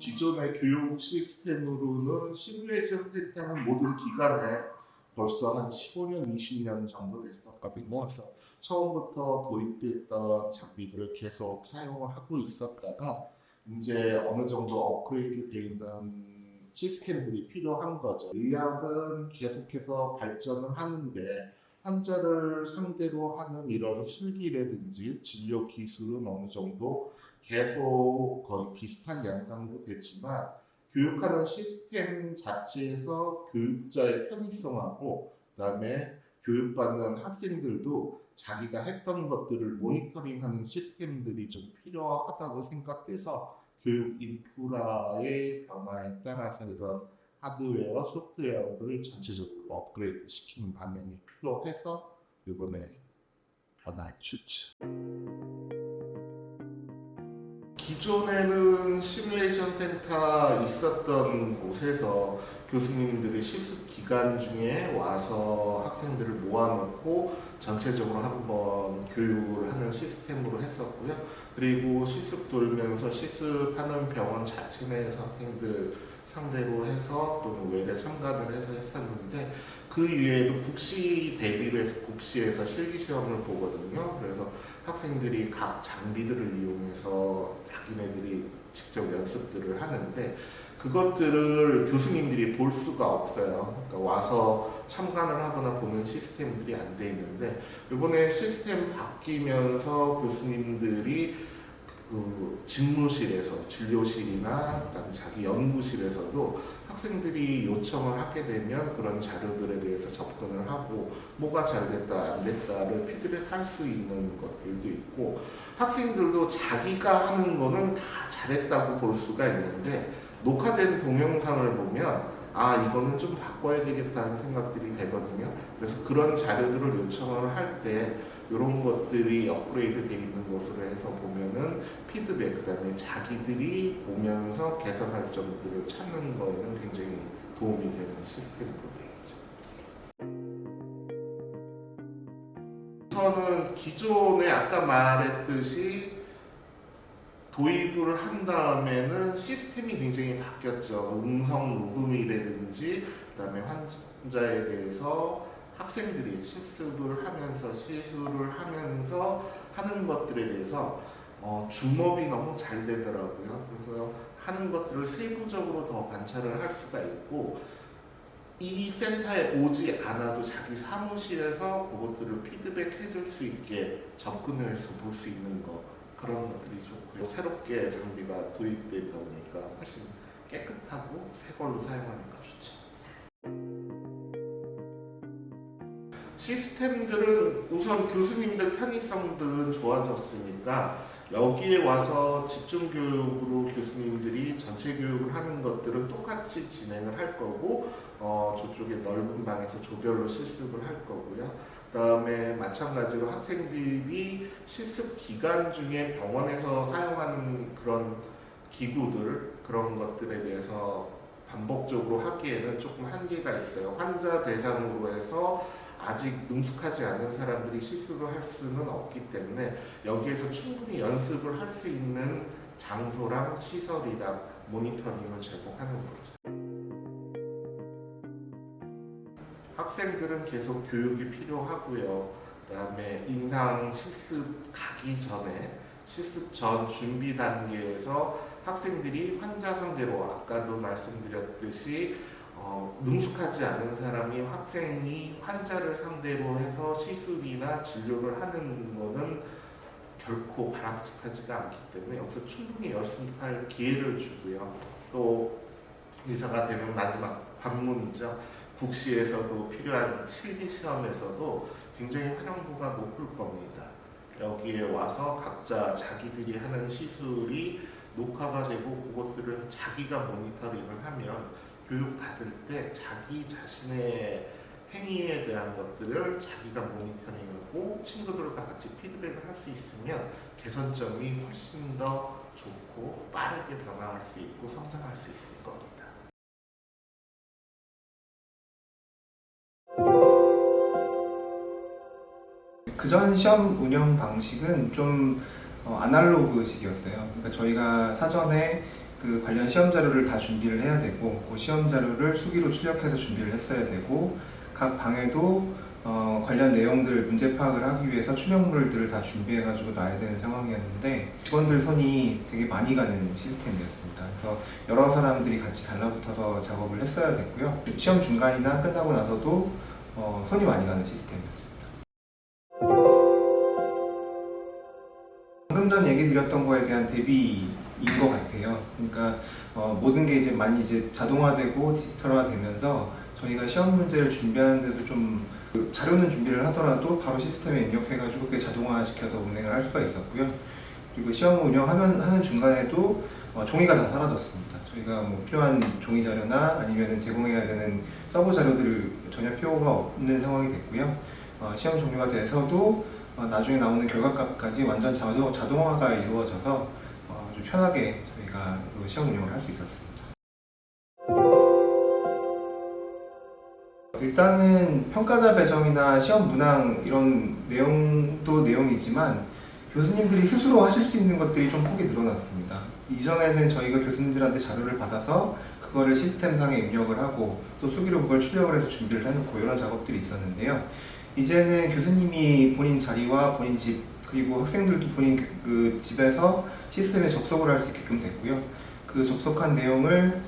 기존의 교육 시스템으로는 시뮬레이션 센터는 모든 기간에 벌써 한 15년, 20년 정도 됐었거든요. 그래서 처음부터 도입됐던 장비들을 계속 사용을 하고 있었다가 이제 어느 정도 업그레이드 되어 있는 시스템들이 필요한 거죠. 의학은 계속해서 발전을 하는데 환자를 상대로 하는 이런 술기라든지 진료 기술은 어느 정도 계속 거의 비슷한 양상으로 됐지만 교육하는 시스템 자체에서 교육자의 편의성하고 그다음에 교육받는 학생들도 자기가 했던 것들을 모니터링하는 시스템들이 좀 필요하다고 생각돼서 교육 인프라의 변화에 따라서 이런 하드웨어, 소프트웨어를 전체적으로 업그레이드 시키는 방향이 필요해서 이번에 변화했죠. 기존에는 시뮬레이션 센터 있었던 곳에서 교수님들이 실습 기간 중에 와서 학생들을 모아놓고 전체적으로 한번 교육을 하는 시스템으로 했었고요. 그리고 실습 돌면서 실습하는 병원 자체 내에서 학생들 상대로 해서 또는 외래 참가를 해서 했었는데 그 이외에도 국시 대비를 해서 국시에서 실기시험을 보거든요. 그래서 학생들이 각 장비들을 이용해서 자기네들이 직접 연습들을 하는데 그것들을 교수님들이 볼 수가 없어요. 그러니까 와서 참관을 하거나 보는 시스템들이 안 돼 있는데 이번에 시스템 바뀌면서 교수님들이 그 집무실에서 진료실이나 그다음에 자기 연구실에서도 학생들이 요청을 하게 되면 그런 자료들에 대해서 접근을 하고 뭐가 잘 됐다 안 됐다를 피드백할 수 있는 것들도 있고 학생들도 자기가 하는 거는 다 잘했다고 볼 수가 있는데 녹화된 동영상을 보면 아 이거는 좀 바꿔야 되겠다는 생각들이 되거든요. 그래서 그런 자료들을 요청을 할 때 이런 것들이 업그레이드 되어 있는 것으로 해서 보면은 피드백, 그 다음에 자기들이 보면서 개선할 점들을 찾는 거에는 굉장히 도움이 되는 시스템으로 되어 있죠. 우선은 기존에 아까 말했듯이 도입을 한 다음에는 시스템이 굉장히 바뀌었죠. 음성 녹음이라든지 그다음에 환자에 대해서 학생들이 실습을 하면서 시술을 하면서 하는 것들에 대해서 줌업이 너무 잘 되더라고요. 그래서 하는 것들을 세부적으로 더 관찰을 할 수가 있고 이 센터에 오지 않아도 자기 사무실에서 그것들을 피드백해 줄 수 있게 접근을 해서 볼 수 있는 거 그런 것들이 좋고요. 새롭게 장비가 도입되다 보니까 훨씬 깨끗하고 새 걸로 사용하니까 좋죠. 시스템들은 우선 교수님들 편의성들은 좋아졌으니까 여기에 와서 집중교육으로 교수님들이 전체 교육을 하는 것들은 똑같이 진행을 할 거고 저쪽에 넓은 방에서 조별로 실습을 할 거고요. 그 다음에 마찬가지로 학생들이 실습 기간 중에 병원에서 사용하는 그런 기구들 그런 것들에 대해서 반복적으로 하기에는 조금 한계가 있어요. 환자 대상으로 해서 아직 능숙하지 않은 사람들이 실습을 할 수는 없기 때문에 여기에서 충분히 연습을 할 수 있는 장소랑 시설이랑 모니터링을 제공하는 거죠. 학생들은 계속 교육이 필요하고요. 그 다음에 임상 실습 가기 전에 실습 전 준비 단계에서 학생들이 환자 상대로 아까도 말씀드렸듯이 능숙하지 않은 사람이 학생이 환자를 상대로 해서 시술이나 진료를 하는 것은 결코 바람직하지가 않기 때문에 여기서 충분히 연습할 기회를 주고요. 또 의사가 되는 마지막 관문이죠. 국시에서도 필요한 실기 시험에서도 굉장히 활용도가 높을 겁니다. 여기에 와서 각자 자기들이 하는 시술이 녹화가 되고 그것들을 자기가 모니터링을 하면 교육 받을 때 자기 자신의 행위에 대한 것들을 자기가 모니터링하고 친구들과 같이 피드백을 할 수 있으면 개선점이 훨씬 더 좋고 빠르게 변화할 수 있고 성장할 수 있을 겁니다. 그전 시험 운영 방식은 좀 아날로그식이었어요. 그러니까 저희가 사전에 그 관련 시험 자료를 다 준비를 해야 되고, 그 시험 자료를 수기로 출력해서 준비를 했어야 되고, 각 방에도 관련 내용들 문제 파악을 하기 위해서 출력물들을 다 준비해가지고 놔야 되는 상황이었는데, 직원들 손이 되게 많이 가는 시스템이었습니다. 그래서 여러 사람들이 같이 달라붙어서 작업을 했어야 됐고요. 시험 중간이나 끝나고 나서도 손이 많이 가는 시스템이었습니다. 방금 전 얘기 드렸던 거에 대한 대비인 것 같아요. 그러니까 모든 게 이제 많이 이제 자동화되고 디지털화 되면서 저희가 시험 문제를 준비하는데도 좀 자료는 준비를 하더라도 바로 시스템에 입력해가지고 그게 자동화시켜서 운행을 할 수가 있었고요. 그리고 시험 운영하는 중간에도 종이가 다 사라졌습니다. 저희가 뭐 필요한 종이 자료나 아니면 제공해야 되는 서버 자료들을 전혀 필요가 없는 상황이 됐고요. 시험 종료가 돼서도 나중에 나오는 결과값까지 완전 자동화가 이루어져서 아주 편하게 저희가 시험 운영을 할 수 있었습니다. 일단은 평가자 배정이나 시험 문항 이런 내용도 내용이지만 교수님들이 스스로 하실 수 있는 것들이 좀 폭이 늘어났습니다. 이전에는 저희가 교수님들한테 자료를 받아서 그거를 시스템상에 입력을 하고 또 수기로 그걸 출력을 해서 준비를 해놓고 이런 작업들이 있었는데요. 이제는 교수님이 본인 자리와 본인 집 그리고 학생들도 본인 그 집에서 시스템에 접속을 할 수 있게끔 됐고요. 그 접속한 내용을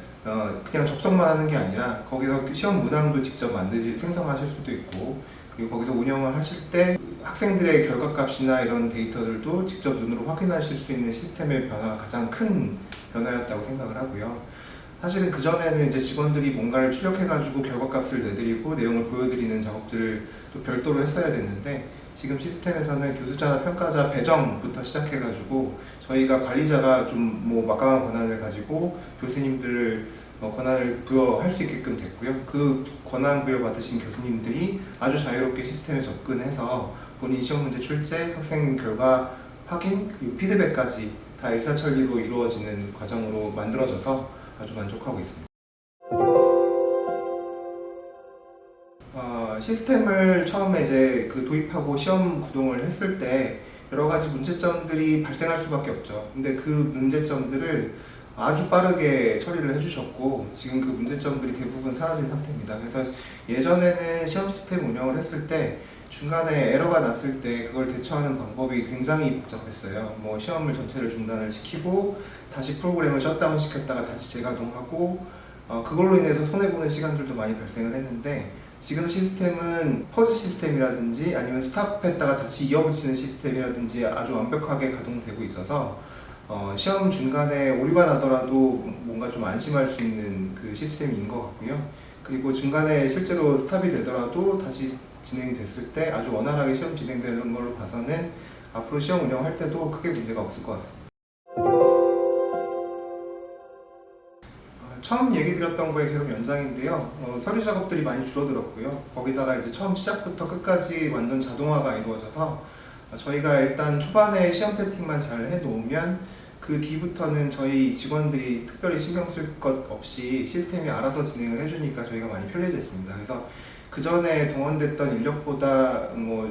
그냥 접속만 하는 게 아니라 거기서 시험 문항도 직접 생성하실 수도 있고, 그리고 거기서 운영을 하실 때 학생들의 결과값이나 이런 데이터들도 직접 눈으로 확인하실 수 있는 시스템의 변화가 가장 큰 변화였다고 생각을 하고요. 사실은 그전에는 이제 직원들이 뭔가를 출력해가지고 결과값을 내드리고 내용을 보여드리는 작업들을 또 별도로 했어야 됐는데, 지금 시스템에서는 교수자나 평가자 배정부터 시작해가지고 저희가 관리자가 좀 뭐 막강한 권한을 가지고 교수님들을 권한을 부여할 수 있게끔 됐고요. 그 권한 부여 받으신 교수님들이 아주 자유롭게 시스템에 접근해서 본인 시험 문제 출제, 학생 결과 확인, 그리고 피드백까지 다 일사천리로 이루어지는 과정으로 만들어져서 아주 만족하고 있습니다. 시스템을 처음에 이제 도입하고 시험 구동을 했을 때 여러 가지 문제점들이 발생할 수밖에 없죠. 근데 그 문제점들을 아주 빠르게 처리를 해주셨고 지금 그 문제점들이 대부분 사라진 상태입니다. 그래서 예전에는 시험 시스템 운영을 했을 때 중간에 에러가 났을 때 그걸 대처하는 방법이 굉장히 복잡했어요. 뭐 시험을 전체를 중단을 시키고 다시 프로그램을 셧다운 시켰다가 다시 재가동하고 그걸로 인해서 손해보는 시간들도 많이 발생을 했는데, 지금 시스템은 퍼즈 시스템이라든지 아니면 스탑했다가 다시 이어붙이는 시스템이라든지 아주 완벽하게 가동되고 있어서 시험 중간에 오류가 나더라도 뭔가 좀 안심할 수 있는 그 시스템인 것 같고요. 그리고 중간에 실제로 스탑이 되더라도 다시 진행됐을 때 아주 원활하게 시험 진행되는 걸로 봐서는 앞으로 시험 운영할 때도 크게 문제가 없을 것 같습니다. 처음 얘기 드렸던 거에 계속 연장인데요. 서류 작업들이 많이 줄어들었고요. 거기다가 이제 처음 시작부터 끝까지 완전 자동화가 이루어져서 저희가 일단 초반에 시험 세팅만 잘 해놓으면 그 뒤부터는 저희 직원들이 특별히 신경 쓸 것 없이 시스템이 알아서 진행을 해주니까 저희가 많이 편리해졌습니다. 그래서 그 전에 동원됐던 인력보다 뭐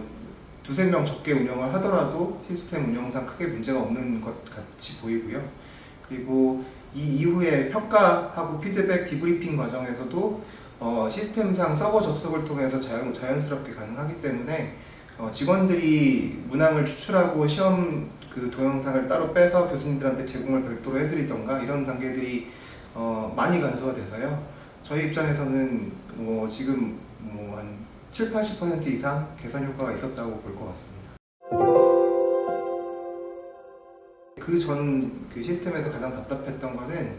두세 명 적게 운영을 하더라도 시스템 운영상 크게 문제가 없는 것 같이 보이고요. 그리고 이 이후에 평가하고 피드백, 디브리핑 과정에서도 시스템상 서버 접속을 통해서 자연스럽게 가능하기 때문에 직원들이 문항을 추출하고 시험 그 동영상을 따로 빼서 교수님들한테 제공을 별도로 해드리던가 이런 단계들이 많이 간소화 돼서요. 저희 입장에서는 지금 한 70-80% 이상 개선 효과가 있었다고 볼 것 같습니다. 그 전 그 시스템에서 가장 답답했던 거는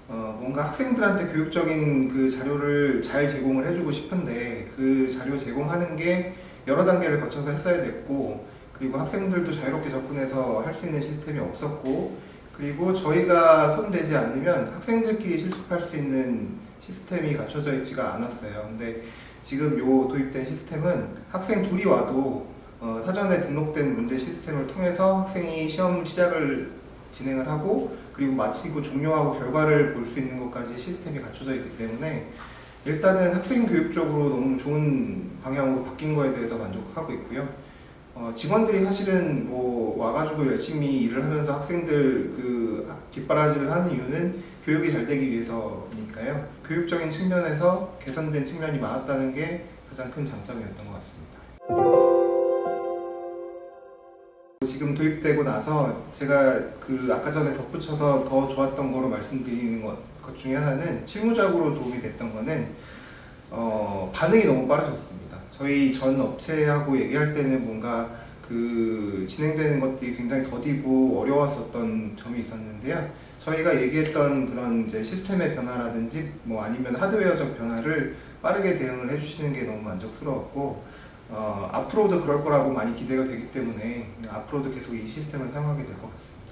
뭔가 학생들한테 교육적인 그 자료를 잘 제공을 해주고 싶은데 그 자료 제공하는 게 여러 단계를 거쳐서 했어야 됐고, 그리고 학생들도 자유롭게 접근해서 할 수 있는 시스템이 없었고, 그리고 저희가 손대지 않으면 학생들끼리 실습할 수 있는 시스템이 갖춰져 있지가 않았어요. 근데 지금 도입된 시스템은 학생 둘이 와도 사전에 등록된 문제 시스템을 통해서 학생이 시험 시작을 진행을 하고 그리고 마치고 종료하고 결과를 볼 수 있는 것까지 시스템이 갖춰져 있기 때문에 일단은 학생 교육적으로 너무 좋은 방향으로 바뀐 거에 대해서 만족하고 있고요. 직원들이 사실은 뭐 와가지고 열심히 일을 하면서 학생들 그 뒷바라지를 하는 이유는 교육이 잘 되기 위해서니까요. 교육적인 측면에서 개선된 측면이 많았다는 게 가장 큰 장점이었던 것 같습니다. 지금 도입되고 나서 제가 그 아까 전에 덧붙여서 더 좋았던 거로 말씀드리는 것 중에 하나는 실무적으로 도움이 됐던 거는 반응이 너무 빠르셨습니다. 저희 전 업체하고 얘기할 때는 뭔가 그 진행되는 것들이 굉장히 더디고 어려웠었던 점이 있었는데요. 저희가 얘기했던 그런 이제 시스템의 변화라든지 뭐 아니면 하드웨어적 변화를 빠르게 대응을 해주시는 게 너무 만족스러웠고 앞으로도 그럴 거라고 많이 기대가 되기 때문에 앞으로도 계속 이 시스템을 사용하게 될 것 같습니다.